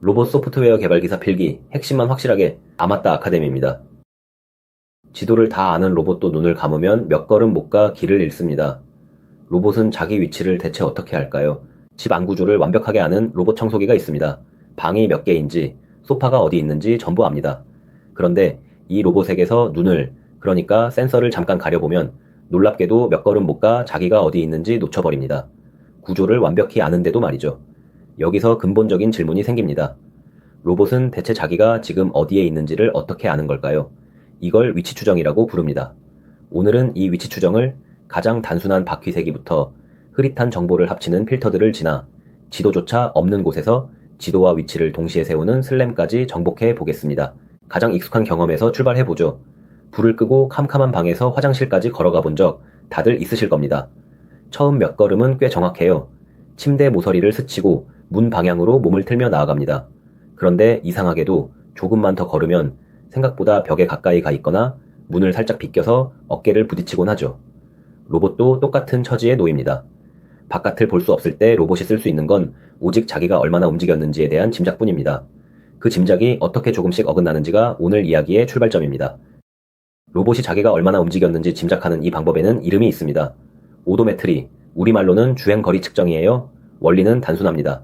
로봇 소프트웨어 개발 기사 필기, 핵심만 확실하게 아맞다 아카데미입니다. 지도를 다 아는 로봇도 눈을 감으면 몇 걸음 못 가 길을 잃습니다. 로봇은 자기 위치를 대체 어떻게 할까요? 집 안 구조를 완벽하게 아는 로봇 청소기가 있습니다. 방이 몇 개인지, 소파가 어디 있는지 전부 압니다. 그런데 이 로봇에게서 눈을, 그러니까 센서를 잠깐 가려보면 놀랍게도 몇 걸음 못 가 자기가 어디 있는지 놓쳐버립니다. 구조를 완벽히 아는데도 말이죠. 여기서 근본적인 질문이 생깁니다. 로봇은 대체 자기가 지금 어디에 있는지를 어떻게 아는 걸까요? 이걸 위치 추정이라고 부릅니다. 오늘은 이 위치 추정을 가장 단순한 바퀴 세기부터 흐릿한 정보를 합치는 필터들을 지나 지도조차 없는 곳에서 지도와 위치를 동시에 세우는 슬램까지 정복해 보겠습니다. 가장 익숙한 경험에서 출발해 보죠. 불을 끄고 캄캄한 방에서 화장실까지 걸어가 본 적 다들 있으실 겁니다. 처음 몇 걸음은 꽤 정확해요. 침대 모서리를 스치고 문 방향으로 몸을 틀며 나아갑니다. 그런데 이상하게도 조금만 더 걸으면 생각보다 벽에 가까이 가 있거나 문을 살짝 비껴서 어깨를 부딪히곤 하죠. 로봇도 똑같은 처지에 놓입니다. 바깥을 볼 수 없을 때 로봇이 쓸 수 있는 건 오직 자기가 얼마나 움직였는지에 대한 짐작뿐입니다. 그 짐작이 어떻게 조금씩 어긋나는지가 오늘 이야기의 출발점입니다. 로봇이 자기가 얼마나 움직였는지 짐작하는 이 방법에는 이름이 있습니다. 오도메트리, 우리말로는 주행거리 측정이에요. 원리는 단순합니다.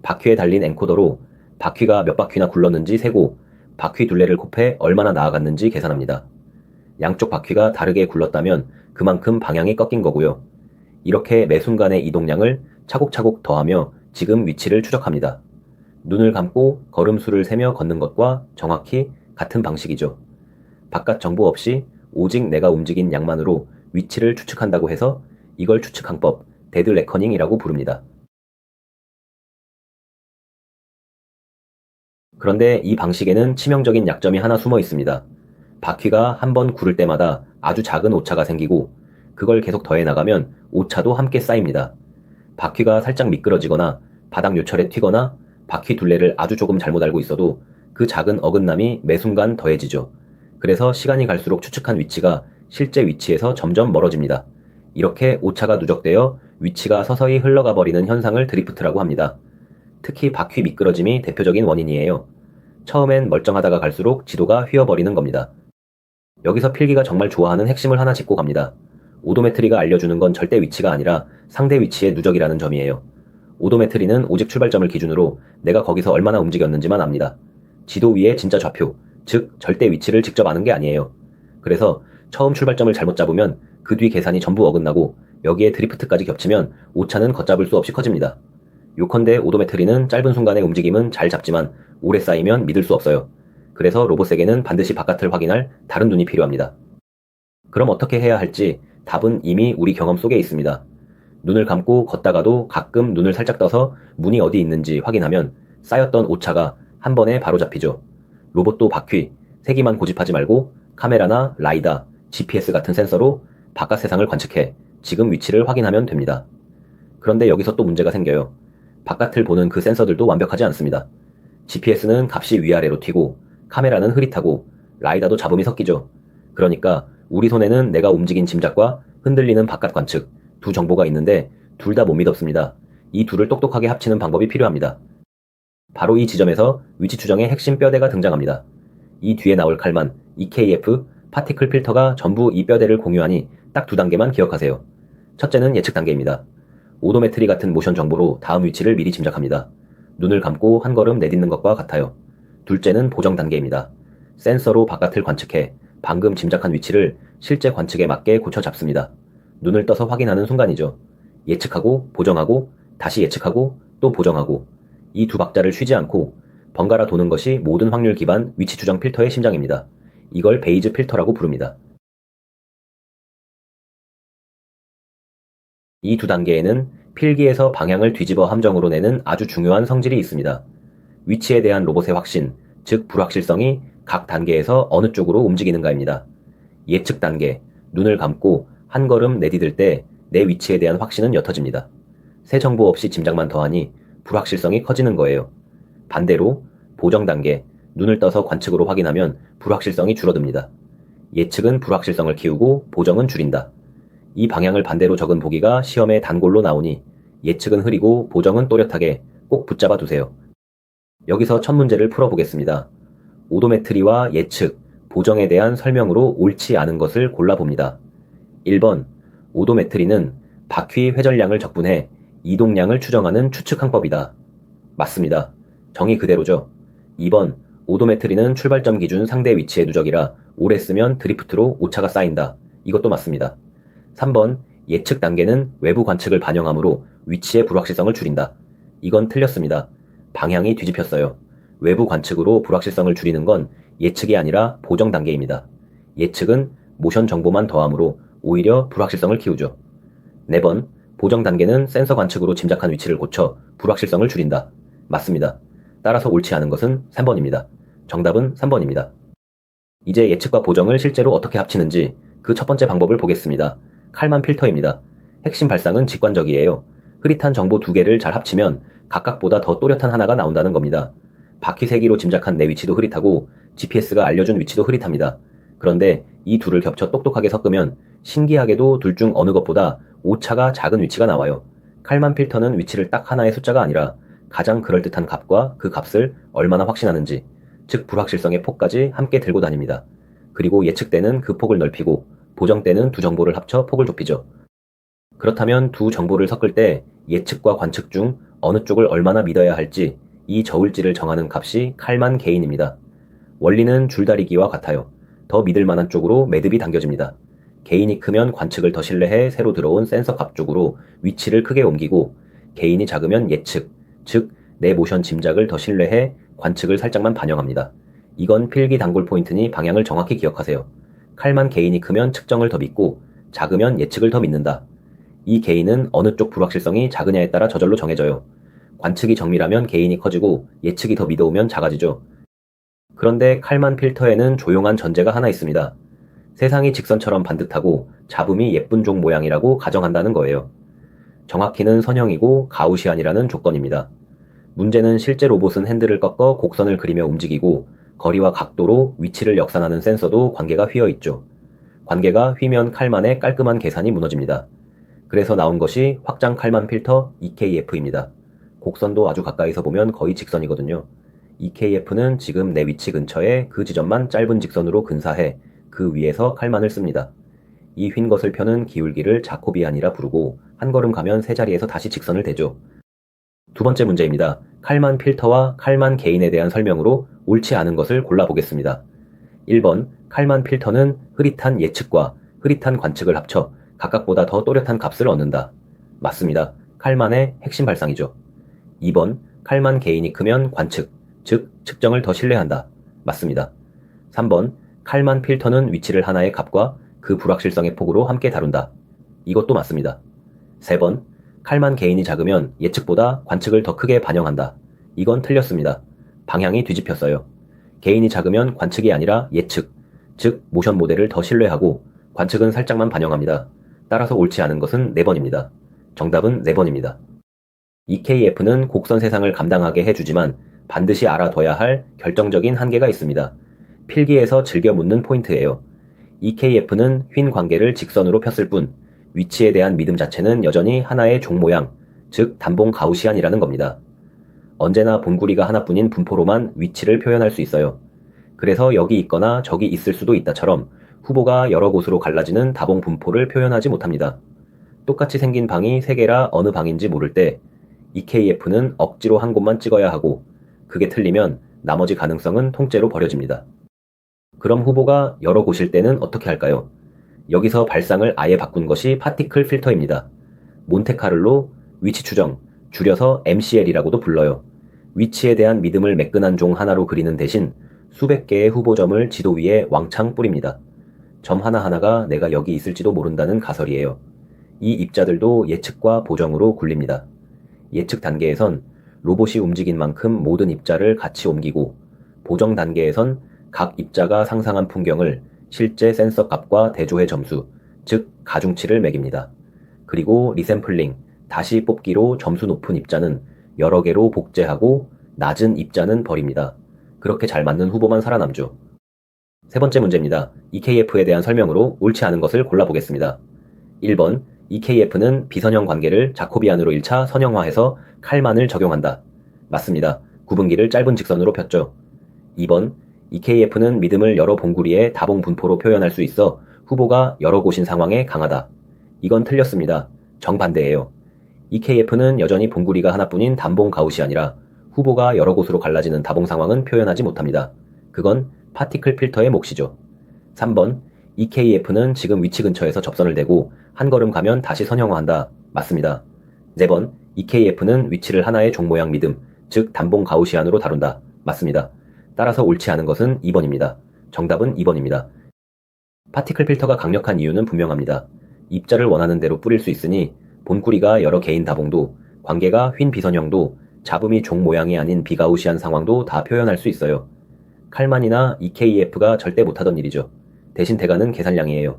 바퀴에 달린 엔코더로 바퀴가 몇 바퀴나 굴렀는지 세고 바퀴 둘레를 곱해 얼마나 나아갔는지 계산합니다. 양쪽 바퀴가 다르게 굴렀다면 그만큼 방향이 꺾인 거고요. 이렇게 매 순간의 이동량을 차곡차곡 더하며 지금 위치를 추적합니다. 눈을 감고 걸음수를 세며 걷는 것과 정확히 같은 방식이죠. 바깥 정보 없이 오직 내가 움직인 양만으로 위치를 추측한다고 해서 이걸 추측항법, 데드 레커닝이라고 부릅니다. 그런데 이 방식에는 치명적인 약점이 하나 숨어 있습니다. 바퀴가 한 번 구를 때마다 아주 작은 오차가 생기고 그걸 계속 더해 나가면 오차도 함께 쌓입니다. 바퀴가 살짝 미끄러지거나 바닥 요철에 튀거나 바퀴 둘레를 아주 조금 잘못 알고 있어도 그 작은 어긋남이 매 순간 더해지죠. 그래서 시간이 갈수록 추측한 위치가 실제 위치에서 점점 멀어집니다. 이렇게 오차가 누적되어 위치가 서서히 흘러가 버리는 현상을 드리프트라고 합니다. 특히 바퀴 미끄러짐이 대표적인 원인이에요. 처음엔 멀쩡하다가 갈수록 지도가 휘어버리는 겁니다. 여기서 필기가 정말 좋아하는 핵심을 하나 짚고 갑니다. 오도메트리가 알려주는 건 절대 위치가 아니라 상대 위치의 누적이라는 점이에요. 오도메트리는 오직 출발점을 기준으로 내가 거기서 얼마나 움직였는지만 압니다. 지도 위의 진짜 좌표, 즉 절대 위치를 직접 아는 게 아니에요. 그래서 처음 출발점을 잘못 잡으면 그 뒤 계산이 전부 어긋나고 여기에 드리프트까지 겹치면 오차는 걷잡을 수 없이 커집니다. 요컨대 오도메트리는 짧은 순간의 움직임은 잘 잡지만 오래 쌓이면 믿을 수 없어요. 그래서 로봇에게는 반드시 바깥을 확인할 다른 눈이 필요합니다. 그럼 어떻게 해야 할지 답은 이미 우리 경험 속에 있습니다. 눈을 감고 걷다가도 가끔 눈을 살짝 떠서 문이 어디 있는지 확인하면 쌓였던 오차가 한 번에 바로 잡히죠. 로봇도 바퀴, 세기만 고집하지 말고 카메라나 라이다, GPS 같은 센서로 바깥 세상을 관측해 지금 위치를 확인하면 됩니다. 그런데 여기서 또 문제가 생겨요. 바깥을 보는 그 센서들도 완벽하지 않습니다. GPS는 값이 위아래로 튀고 카메라는 흐릿하고 라이다도 잡음이 섞이죠. 그러니까 우리 손에는 내가 움직인 짐작과 흔들리는 바깥 관측 두 정보가 있는데 둘 다 못 믿었습니다. 이 둘을 똑똑하게 합치는 방법이 필요합니다. 바로 이 지점에서 위치 추정의 핵심 뼈대가 등장합니다. 이 뒤에 나올 칼만, EKF, 파티클 필터가 전부 이 뼈대를 공유하니 딱 두 단계만 기억하세요. 첫째는 예측 단계입니다. 오도메트리 같은 모션 정보로 다음 위치를 미리 짐작합니다. 눈을 감고 한 걸음 내딛는 것과 같아요. 둘째는 보정 단계입니다. 센서로 바깥을 관측해 방금 짐작한 위치를 실제 관측에 맞게 고쳐 잡습니다. 눈을 떠서 확인하는 순간이죠. 예측하고 보정하고 다시 예측하고 또 보정하고 이 두 박자를 쉬지 않고 번갈아 도는 것이 모든 확률 기반 위치 추정 필터의 심장입니다. 이걸 베이즈 필터라고 부릅니다. 이 두 단계에는 필기에서 방향을 뒤집어 함정으로 내는 아주 중요한 성질이 있습니다. 위치에 대한 로봇의 확신, 즉 불확실성이 각 단계에서 어느 쪽으로 움직이는가입니다. 예측 단계, 눈을 감고 한 걸음 내디딜 때 내 위치에 대한 확신은 옅어집니다. 새 정보 없이 짐작만 더하니 불확실성이 커지는 거예요. 반대로 보정 단계, 눈을 떠서 관측으로 확인하면 불확실성이 줄어듭니다. 예측은 불확실성을 키우고 보정은 줄인다. 이 방향을 반대로 적은 보기가 시험에 단골로 나오니 예측은 흐리고 보정은 또렷하게 꼭 붙잡아 두세요. 여기서 첫 문제를 풀어보겠습니다. 오도메트리와 예측, 보정에 대한 설명으로 옳지 않은 것을 골라봅니다. 1번, 오도메트리는 바퀴 회전량을 적분해 이동량을 추정하는 추측항법이다. 맞습니다. 정의 그대로죠. 2번, 오도메트리는 출발점 기준 상대 위치의 누적이라 오래 쓰면 드리프트로 오차가 쌓인다. 이것도 맞습니다. 3번, 예측 단계는 외부 관측을 반영하므로 위치의 불확실성을 줄인다. 이건 틀렸습니다. 방향이 뒤집혔어요. 외부 관측으로 불확실성을 줄이는 건 예측이 아니라 보정 단계입니다. 예측은 모션 정보만 더하므로 오히려 불확실성을 키우죠. 4번, 보정 단계는 센서 관측으로 짐작한 위치를 고쳐 불확실성을 줄인다. 맞습니다. 따라서 옳지 않은 것은 3번입니다. 정답은 3번입니다. 이제 예측과 보정을 실제로 어떻게 합치는지 그 첫 번째 방법을 보겠습니다. 칼만 필터입니다. 핵심 발상은 직관적이에요. 흐릿한 정보 두 개를 잘 합치면 각각보다 더 또렷한 하나가 나온다는 겁니다. 바퀴 세기로 짐작한 내 위치도 흐릿하고 GPS가 알려준 위치도 흐릿합니다. 그런데 이 둘을 겹쳐 똑똑하게 섞으면 신기하게도 둘 중 어느 것보다 오차가 작은 위치가 나와요. 칼만 필터는 위치를 딱 하나의 숫자가 아니라 가장 그럴듯한 값과 그 값을 얼마나 확신하는지, 즉 불확실성의 폭까지 함께 들고 다닙니다. 그리고 예측 때는 그 폭을 넓히고 보정 때는 두 정보를 합쳐 폭을 좁히죠. 그렇다면 두 정보를 섞을 때 예측과 관측 중 어느 쪽을 얼마나 믿어야 할지 이 저울질을 정하는 값이 칼만 개인입니다. 원리는 줄다리기와 같아요. 더 믿을 만한 쪽으로 매듭이 당겨집니다. 개인이 크면 관측을 더 신뢰해 새로 들어온 센서 값 쪽으로 위치를 크게 옮기고 개인이 작으면 예측, 즉 내 모션 짐작을 더 신뢰해 관측을 살짝만 반영합니다. 이건 필기 단골 포인트니 방향을 정확히 기억하세요. 칼만 개인이 크면 측정을 더 믿고 작으면 예측을 더 믿는다. 이 개인은 어느 쪽 불확실성이 작으냐에 따라 저절로 정해져요. 관측이 정밀하면 개인이 커지고 예측이 더 미더우면 작아지죠. 그런데 칼만 필터에는 조용한 전제가 하나 있습니다. 세상이 직선처럼 반듯하고 잡음이 예쁜 종 모양이라고 가정한다는 거예요. 정확히는 선형이고 가우시안이라는 조건입니다. 문제는 실제 로봇은 핸들을 꺾어 곡선을 그리며 움직이고 거리와 각도로 위치를 역산하는 센서도 관계가 휘어 있죠. 관계가 휘면 칼만의 깔끔한 계산이 무너집니다. 그래서 나온 것이 확장 칼만 필터 EKF입니다. 곡선도 아주 가까이서 보면 거의 직선이거든요. EKF는 지금 내 위치 근처에 그 지점만 짧은 직선으로 근사해 그 위에서 칼만을 씁니다. 이 휜 것을 펴는 기울기를 자코비안이라 부르고 한 걸음 가면 세 자리에서 다시 직선을 대죠. 두 번째 문제입니다. 칼만 필터와 칼만 개인에 대한 설명으로 옳지 않은 것을 골라보겠습니다. 1번, 칼만 필터는 흐릿한 예측과 흐릿한 관측을 합쳐 각각보다 더 또렷한 값을 얻는다. 맞습니다. 칼만의 핵심 발상이죠. 2번, 칼만 개인이 크면 관측, 즉 측정을 더 신뢰한다. 맞습니다. 3번, 칼만 필터는 위치를 하나의 값과 그 불확실성의 폭으로 함께 다룬다. 이것도 맞습니다. 3번, 칼만 개인이 작으면 예측보다 관측을 더 크게 반영한다. 이건 틀렸습니다. 방향이 뒤집혔어요. 개인이 작으면 관측이 아니라 예측, 즉 모션 모델을 더 신뢰하고 관측은 살짝만 반영합니다. 따라서 옳지 않은 것은 4번입니다. 정답은 4번입니다. EKF는 곡선 세상을 감당하게 해주지만 반드시 알아둬야 할 결정적인 한계가 있습니다. 필기에서 즐겨 묻는 포인트예요. EKF는 휜 관계를 직선으로 폈을 뿐 위치에 대한 믿음 자체는 여전히 하나의 종 모양, 즉 단봉 가우시안이라는 겁니다. 언제나 봄구리가 하나뿐인 분포로만 위치를 표현할 수 있어요. 그래서 여기 있거나 저기 있을 수도 있다처럼 후보가 여러 곳으로 갈라지는 다봉 분포를 표현하지 못합니다. 똑같이 생긴 방이 3개라 어느 방인지 모를 때 EKF는 억지로 한 곳만 찍어야 하고 그게 틀리면 나머지 가능성은 통째로 버려집니다. 그럼 후보가 여러 곳일 때는 어떻게 할까요? 여기서 발상을 아예 바꾼 것이 파티클 필터입니다. 몬테카를로 위치 추정, 줄여서 MCL이라고도 불러요. 위치에 대한 믿음을 매끈한 종 하나로 그리는 대신 수백 개의 후보점을 지도 위에 왕창 뿌립니다. 점 하나하나가 내가 여기 있을지도 모른다는 가설이에요. 이 입자들도 예측과 보정으로 굴립니다. 예측 단계에선 로봇이 움직인 만큼 모든 입자를 같이 옮기고 보정 단계에선 각 입자가 상상한 풍경을 실제 센서 값과 대조해 점수, 즉 가중치를 매깁니다. 그리고 리샘플링, 다시 뽑기로 점수 높은 입자는 여러 개로 복제하고 낮은 입자는 버립니다. 그렇게 잘 맞는 후보만 살아남죠. 세 번째 문제입니다. EKF에 대한 설명으로 옳지 않은 것을 골라보겠습니다. 1번, EKF는 비선형 관계를 자코비안으로 1차 선형화해서 칼만을 적용한다. 맞습니다. 구분기를 짧은 직선으로 폈죠. 2번, EKF는 믿음을 여러 봉구리의 다봉 분포로 표현할 수 있어 후보가 여러 곳인 상황에 강하다. 이건 틀렸습니다. 정반대예요. EKF는 여전히 봉구리가 하나뿐인 단봉 가우시안이라 후보가 여러 곳으로 갈라지는 다봉 상황은 표현하지 못합니다. 그건 파티클 필터의 몫이죠. 3번, EKF는 지금 위치 근처에서 접선을 대고 한 걸음 가면 다시 선형화한다. 맞습니다. 4번, EKF는 위치를 하나의 종 모양 믿음, 즉 단봉 가우시안으로 다룬다. 맞습니다. 따라서 옳지 않은 것은 2번입니다. 정답은 2번입니다. 파티클 필터가 강력한 이유는 분명합니다. 입자를 원하는 대로 뿌릴 수 있으니 본꾸리가 여러 개인 다봉도, 관계가 휜 비선형도, 잡음이 종 모양이 아닌 비가우시안 상황도 다 표현할 수 있어요. 칼만이나 EKF가 절대 못하던 일이죠. 대신 대가는 계산량이에요.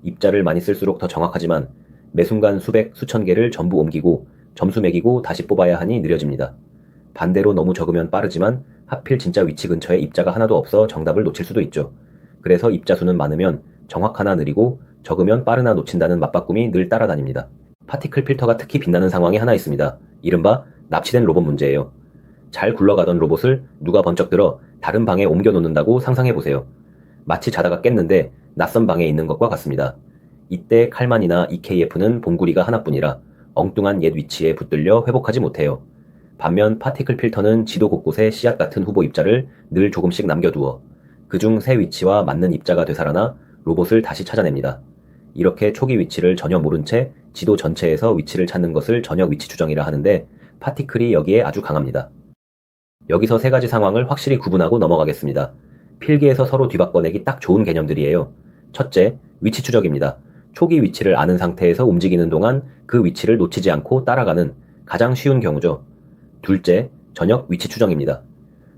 입자를 많이 쓸수록 더 정확하지만 매 순간 수백, 수천 개를 전부 옮기고 점수 매기고 다시 뽑아야 하니 느려집니다. 반대로 너무 적으면 빠르지만 하필 진짜 위치 근처에 입자가 하나도 없어 정답을 놓칠 수도 있죠. 그래서 입자 수는 많으면 정확하나 느리고 적으면 빠르나 놓친다는 맞바꿈이 늘 따라다닙니다. 파티클 필터가 특히 빛나는 상황이 하나 있습니다. 이른바 납치된 로봇 문제예요. 잘 굴러가던 로봇을 누가 번쩍 들어 다른 방에 옮겨 놓는다고 상상해보세요. 마치 자다가 깼는데 낯선 방에 있는 것과 같습니다. 이때 칼만이나 EKF는 봉구리가 하나뿐이라 엉뚱한 옛 위치에 붙들려 회복하지 못해요. 반면 파티클 필터는 지도 곳곳에 씨앗 같은 후보 입자를 늘 조금씩 남겨두어 그중 새 위치와 맞는 입자가 되살아나 로봇을 다시 찾아냅니다. 이렇게 초기 위치를 전혀 모른 채 지도 전체에서 위치를 찾는 것을 전역 위치 추정이라 하는데 파티클이 여기에 아주 강합니다. 여기서 세 가지 상황을 확실히 구분하고 넘어가겠습니다. 필기에서 서로 뒤바꿔내기 딱 좋은 개념들이에요. 첫째, 위치 추적입니다. 초기 위치를 아는 상태에서 움직이는 동안 그 위치를 놓치지 않고 따라가는 가장 쉬운 경우죠. 둘째, 전역 위치 추정입니다.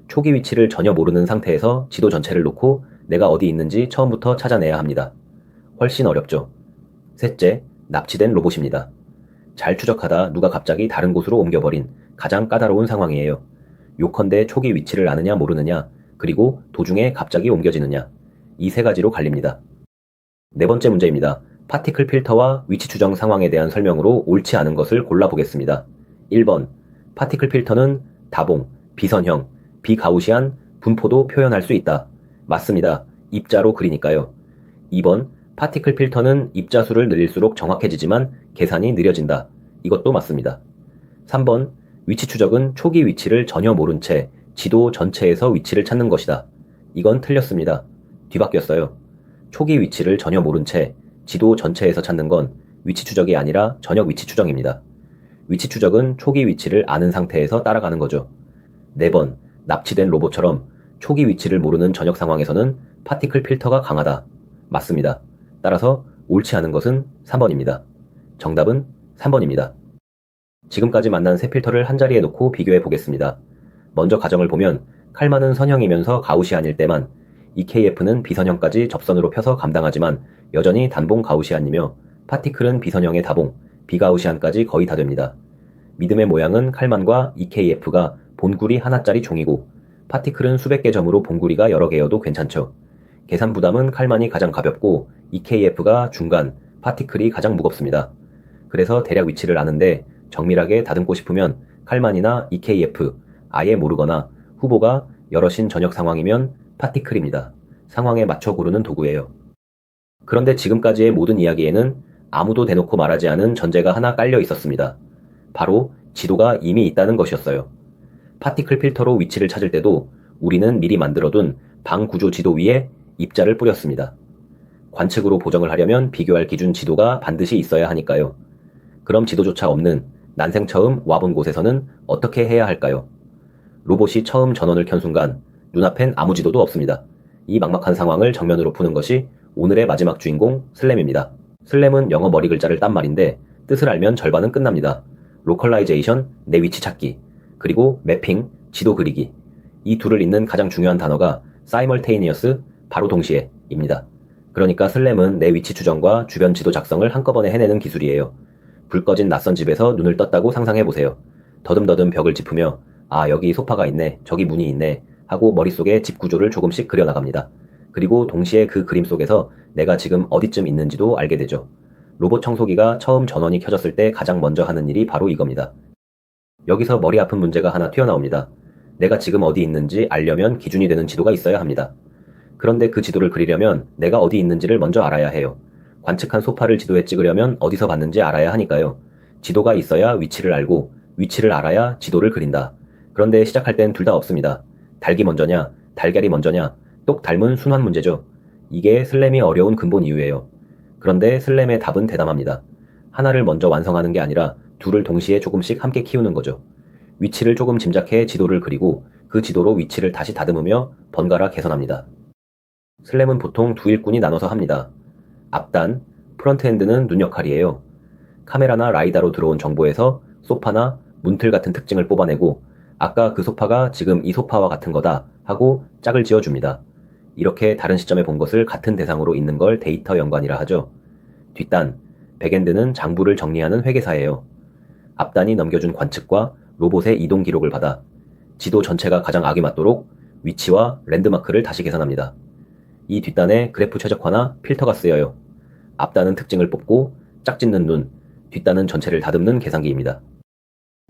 초기 위치를 전혀 모르는 상태에서 지도 전체를 놓고 내가 어디 있는지 처음부터 찾아내야 합니다. 훨씬 어렵죠. 셋째, 납치된 로봇입니다. 잘 추적하다 누가 갑자기 다른 곳으로 옮겨버린 가장 까다로운 상황이에요. 요컨대 초기 위치를 아느냐 모르느냐, 그리고 도중에 갑자기 옮겨지느냐. 이 세 가지로 갈립니다. 네 번째 문제입니다. 파티클 필터와 위치 추정 상황에 대한 설명으로 옳지 않은 것을 골라보겠습니다. 1번, 파티클 필터는 다봉, 비선형, 비가우시안, 분포도 표현할 수 있다. 맞습니다. 입자로 그리니까요. 2번, 파티클 필터는 입자 수를 늘릴수록 정확해지지만 계산이 느려진다. 이것도 맞습니다. 3번, 위치 추적은 초기 위치를 전혀 모른 채 지도 전체에서 위치를 찾는 것이다. 이건 틀렸습니다. 뒤바뀌었어요. 초기 위치를 전혀 모른 채 지도 전체에서 찾는 건 위치 추적이 아니라 전역 위치 추정입니다. 위치 추적은 초기 위치를 아는 상태에서 따라가는 거죠. 4번, 납치된 로봇처럼 초기 위치를 모르는 전역 상황에서는 파티클 필터가 강하다. 맞습니다. 따라서 옳지 않은 것은 3번입니다. 정답은 3번입니다. 지금까지 만난 세 필터를 한자리에 놓고 비교해 보겠습니다. 먼저 가정을 보면 칼만은 선형이면서 가우시안일 때만 EKF는 비선형까지 접선으로 펴서 감당하지만 여전히 단봉 가우시안이며 파티클은 비선형의 다봉, 비가우시안까지 거의 다 됩니다. 믿음의 모양은 칼만과 EKF가 본구리 하나짜리 종이고 파티클은 수백 개 점으로 본구리가 여러 개여도 괜찮죠. 계산 부담은 칼만이 가장 가볍고 EKF가 중간, 파티클이 가장 무겁습니다. 그래서 대략 위치를 아는데 정밀하게 다듬고 싶으면 칼만이나 EKF, 아예 모르거나 후보가 여럿인 전역 상황이면 파티클입니다. 상황에 맞춰 고르는 도구예요. 그런데 지금까지의 모든 이야기에는 아무도 대놓고 말하지 않은 전제가 하나 깔려 있었습니다. 바로 지도가 이미 있다는 것이었어요. 파티클 필터로 위치를 찾을 때도 우리는 미리 만들어둔 방 구조 지도 위에 입자를 뿌렸습니다. 관측으로 보정을 하려면 비교할 기준 지도가 반드시 있어야 하니까요. 그럼 지도조차 없는 난생 처음 와본 곳에서는 어떻게 해야 할까요? 로봇이 처음 전원을 켠 순간 눈앞엔 아무 지도도 없습니다. 이 막막한 상황을 정면으로 푸는 것이 오늘의 마지막 주인공 슬램입니다. 슬램은 영어 머리 글자를 딴 말인데 뜻을 알면 절반은 끝납니다. 로컬라이제이션, 내 위치 찾기, 그리고 매핑, 지도 그리기. 이 둘을 잇는 가장 중요한 단어가 사이멀테이니어스, 바로 동시에입니다. 그러니까 슬램은 내 위치 추정과 주변 지도 작성을 한꺼번에 해내는 기술이에요. 불 꺼진 낯선 집에서 눈을 떴다고 상상해보세요. 더듬더듬 벽을 짚으며 아 여기 소파가 있네, 저기 문이 있네 하고 머릿속에 집 구조를 조금씩 그려나갑니다. 그리고 동시에 그 그림 속에서 내가 지금 어디쯤 있는지도 알게 되죠. 로봇 청소기가 처음 전원이 켜졌을 때 가장 먼저 하는 일이 바로 이겁니다. 여기서 머리 아픈 문제가 하나 튀어나옵니다. 내가 지금 어디 있는지 알려면 기준이 되는 지도가 있어야 합니다. 그런데 그 지도를 그리려면 내가 어디 있는지를 먼저 알아야 해요. 관측한 소파를 지도에 찍으려면 어디서 봤는지 알아야 하니까요. 지도가 있어야 위치를 알고 위치를 알아야 지도를 그린다. 그런데 시작할 땐 둘 다 없습니다. 닭이 먼저냐, 달걀이 먼저냐, 똑 닮은 순환 문제죠. 이게 슬램이 어려운 근본 이유예요. 그런데 슬램의 답은 대담합니다. 하나를 먼저 완성하는 게 아니라 둘을 동시에 조금씩 함께 키우는 거죠. 위치를 조금 짐작해 지도를 그리고 그 지도로 위치를 다시 다듬으며 번갈아 개선합니다. 슬램은 보통 두 일꾼이 나눠서 합니다. 앞단, 프런트엔드는 눈 역할이에요. 카메라나 라이다로 들어온 정보에서 소파나 문틀 같은 특징을 뽑아내고 아까 그 소파가 지금 이 소파와 같은 거다 하고 짝을 지어줍니다. 이렇게 다른 시점에 본 것을 같은 대상으로 있는 걸 데이터 연관이라 하죠. 뒷단, 백엔드는 장부를 정리하는 회계사예요. 앞단이 넘겨준 관측과 로봇의 이동 기록을 받아 지도 전체가 가장 악에 맞도록 위치와 랜드마크를 다시 계산합니다. 이 뒷단에 그래프 최적화나 필터가 쓰여요. 앞단은 특징을 뽑고 짝짓는 눈, 뒷단은 전체를 다듬는 계산기입니다.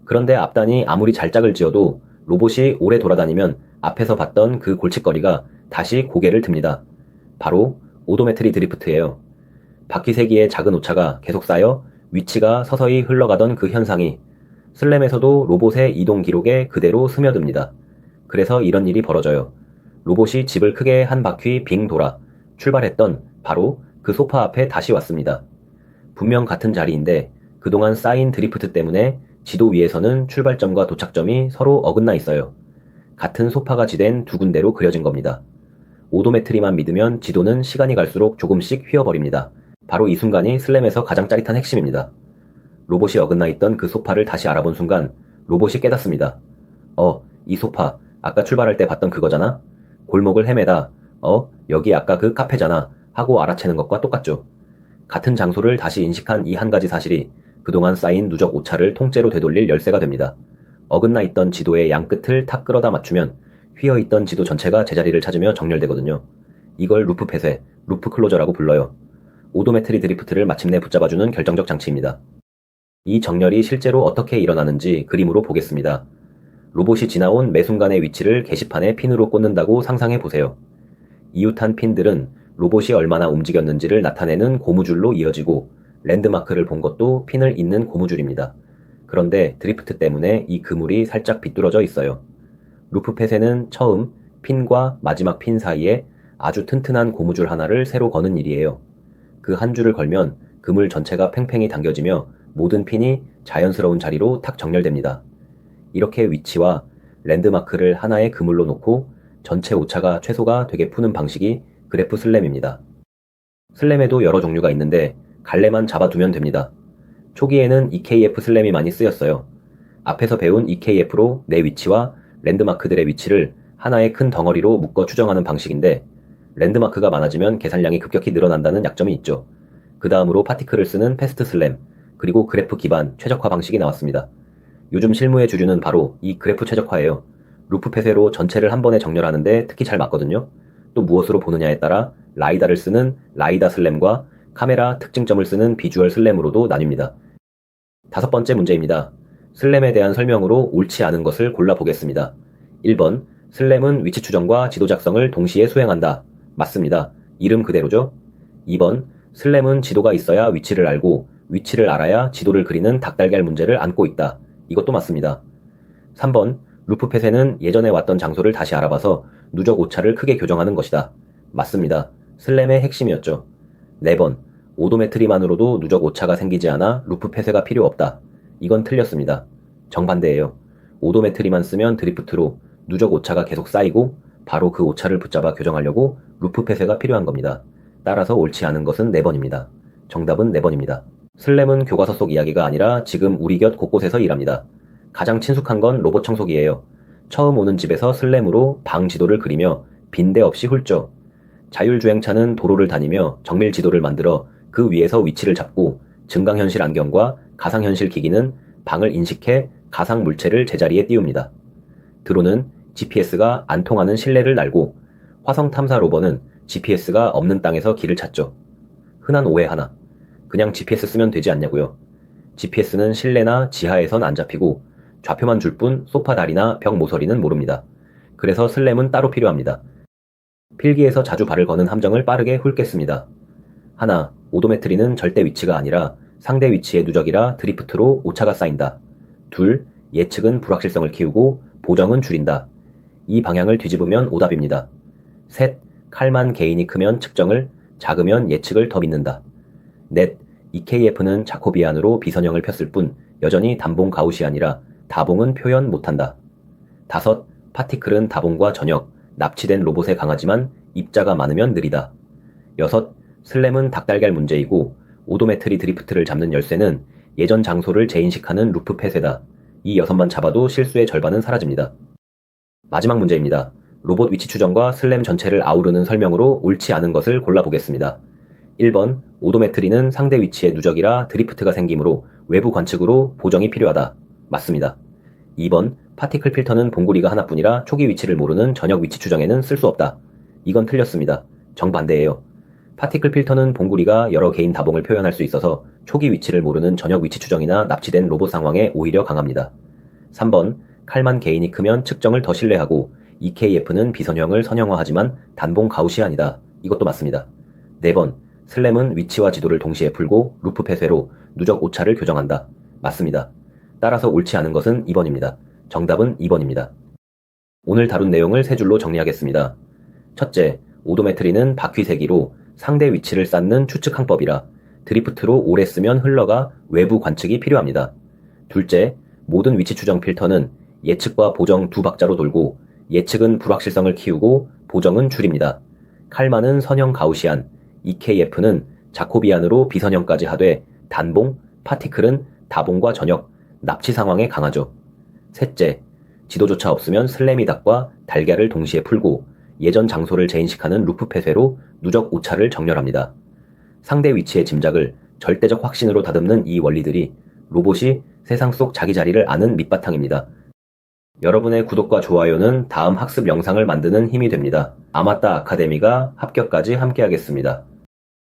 그런데 앞단이 아무리 잘 짝을 지어도 로봇이 오래 돌아다니면 앞에서 봤던 그 골칫거리가 다시 고개를 듭니다. 바로 오도메트리 드리프트예요. 바퀴 세기의 작은 오차가 계속 쌓여 위치가 서서히 흘러가던 그 현상이 슬램에서도 로봇의 이동 기록에 그대로 스며듭니다. 그래서 이런 일이 벌어져요. 로봇이 집을 크게 한 바퀴 빙 돌아 출발했던 바로 그 소파 앞에 다시 왔습니다. 분명 같은 자리인데 그동안 쌓인 드리프트 때문에 지도 위에서는 출발점과 도착점이 서로 어긋나 있어요. 같은 소파가 지된 두 군데로 그려진 겁니다. 오도메트리만 믿으면 지도는 시간이 갈수록 조금씩 휘어버립니다. 바로 이 순간이 슬램에서 가장 짜릿한 핵심입니다. 로봇이 어긋나 있던 그 소파를 다시 알아본 순간 로봇이 깨닫습니다. 이 소파 아까 출발할 때 봤던 그거잖아? 골목을 헤매다 여기 아까 그 카페잖아 하고 알아채는 것과 똑같죠. 같은 장소를 다시 인식한 이 한 가지 사실이 그동안 쌓인 누적 오차를 통째로 되돌릴 열쇠가 됩니다. 어긋나 있던 지도의 양 끝을 탁 끌어다 맞추면 휘어있던 지도 전체가 제자리를 찾으며 정렬되거든요. 이걸 루프 폐쇄, 루프 클로저라고 불러요. 오도메트리 드리프트를 마침내 붙잡아주는 결정적 장치입니다. 이 정렬이 실제로 어떻게 일어나는지 그림으로 보겠습니다. 로봇이 지나온 매 순간의 위치를 게시판에 핀으로 꽂는다고 상상해 보세요. 이웃한 핀들은 로봇이 얼마나 움직였는지를 나타내는 고무줄로 이어지고 랜드마크를 본 것도 핀을 잇는 고무줄입니다. 그런데 드리프트 때문에 이 그물이 살짝 비뚤어져 있어요. 루프 폐쇄는 처음 핀과 마지막 핀 사이에 아주 튼튼한 고무줄 하나를 새로 거는 일이에요. 그 한 줄을 걸면 그물 전체가 팽팽히 당겨지며 모든 핀이 자연스러운 자리로 탁 정렬됩니다. 이렇게 위치와 랜드마크를 하나의 그물로 놓고 전체 오차가 최소가 되게 푸는 방식이 그래프 슬램입니다. 슬램에도 여러 종류가 있는데 갈래만 잡아두면 됩니다. 초기에는 EKF 슬램이 많이 쓰였어요. 앞에서 배운 EKF로 내 위치와 랜드마크들의 위치를 하나의 큰 덩어리로 묶어 추정하는 방식인데 랜드마크가 많아지면 계산량이 급격히 늘어난다는 약점이 있죠. 그 다음으로 파티클을 쓰는 패스트 슬램, 그리고 그래프 기반 최적화 방식이 나왔습니다. 요즘 실무의 주류는 바로 이 그래프 최적화예요. 루프 폐쇄로 전체를 한 번에 정렬하는데 특히 잘 맞거든요. 또 무엇으로 보느냐에 따라 라이다를 쓰는 라이다 슬램과 카메라 특징점을 쓰는 비주얼 슬램으로도 나뉩니다. 다섯 번째 문제입니다. 슬램에 대한 설명으로 옳지 않은 것을 골라보겠습니다. 1번, 슬램은 위치 추정과 지도 작성을 동시에 수행한다. 맞습니다. 이름 그대로죠? 2번, 슬램은 지도가 있어야 위치를 알고 위치를 알아야 지도를 그리는 닭달걀 문제를 안고 있다. 이것도 맞습니다. 3번, 루프 폐쇄는 예전에 왔던 장소를 다시 알아봐서 누적 오차를 크게 교정하는 것이다. 맞습니다. 슬램의 핵심이었죠. 4번, 오도메트리만으로도 누적 오차가 생기지 않아 루프 폐쇄가 필요 없다. 이건 틀렸습니다. 정반대예요. 오도메트리만 쓰면 드리프트로 누적 오차가 계속 쌓이고 바로 그 오차를 붙잡아 교정하려고 루프 폐쇄가 필요한 겁니다. 따라서 옳지 않은 것은 4번입니다. 정답은 4번입니다. 슬램은 교과서 속 이야기가 아니라 지금 우리 곁 곳곳에서 일합니다. 가장 친숙한 건 로봇 청소기예요. 처음 오는 집에서 슬램으로 방 지도를 그리며 빈대 없이 훑죠. 자율주행차는 도로를 다니며 정밀 지도를 만들어 그 위에서 위치를 잡고 증강현실 안경과 가상현실 기기는 방을 인식해 가상 물체를 제자리에 띄웁니다. 드론은 GPS가 안 통하는 실내를 날고 화성 탐사 로버는 GPS가 없는 땅에서 길을 찾죠. 흔한 오해 하나. 그냥 GPS 쓰면 되지 않냐고요. GPS는 실내나 지하에선 안 잡히고 좌표만 줄 뿐 소파 다리나 벽 모서리는 모릅니다. 그래서 슬램은 따로 필요합니다. 필기에서 자주 발을 거는 함정을 빠르게 훑겠습니다. 하나, 오도메트리는 절대 위치가 아니라 상대 위치의 누적이라 드리프트로 오차가 쌓인다. 둘, 예측은 불확실성을 키우고 보정은 줄인다. 이 방향을 뒤집으면 오답입니다. 셋, 칼만 개인이 크면 측정을, 작으면 예측을 더 믿는다. 넷, EKF는 자코비안으로 비선형을 폈을 뿐 여전히 단봉 가우시안이라 다봉은 표현 못한다. 다섯, 파티클은 다봉과 전역, 납치된 로봇에 강하지만 입자가 많으면 느리다. 여섯, 슬램은 닭달걀 문제이고 오도메트리 드리프트를 잡는 열쇠는 예전 장소를 재인식하는 루프 폐쇄다. 이 6만 잡아도 실수의 절반은 사라집니다. 마지막 문제입니다. 로봇 위치 추정과 슬램 전체를 아우르는 설명으로 옳지 않은 것을 골라보겠습니다. 1번, 오도메트리는 상대 위치의 누적이라 드리프트가 생기므로 외부 관측으로 보정이 필요하다. 맞습니다. 2번, 파티클 필터는 봉구리가 하나뿐이라 초기 위치를 모르는 전역 위치 추정에는 쓸 수 없다. 이건 틀렸습니다. 정반대예요. 파티클 필터는 봉구리가 여러 개인 다봉을 표현할 수 있어서 초기 위치를 모르는 전역 위치 추정이나 납치된 로봇 상황에 오히려 강합니다. 3번, 칼만 개인이 크면 측정을 더 신뢰하고 EKF는 비선형을 선형화하지만 단봉 가우시안이다. 이것도 맞습니다. 4번, 슬램은 위치와 지도를 동시에 풀고 루프 폐쇄로 누적 오차를 교정한다. 맞습니다. 따라서 옳지 않은 것은 2번입니다. 정답은 2번입니다. 오늘 다룬 내용을 세 줄로 정리하겠습니다. 첫째, 오도메트리는 바퀴 세기로 상대 위치를 쌓는 추측 항법이라 드리프트로 오래 쓰면 흘러가 외부 관측이 필요합니다. 둘째, 모든 위치 추정 필터는 예측과 보정 두 박자로 돌고 예측은 불확실성을 키우고 보정은 줄입니다. 칼만은 선형 가우시안, EKF는 자코비안으로 비선형까지 하되 단봉, 파티클은 다봉과 전역, 납치 상황에 강하죠. 셋째, 지도조차 없으면 슬래미 닭과 달걀을 동시에 풀고 예전 장소를 재인식하는 루프 폐쇄로 누적 오차를 정렬합니다. 상대 위치의 짐작을 절대적 확신으로 다듬는 이 원리들이 로봇이 세상 속 자기 자리를 아는 밑바탕입니다. 여러분의 구독과 좋아요는 다음 학습 영상을 만드는 힘이 됩니다. 아마따 아카데미가 합격까지 함께하겠습니다.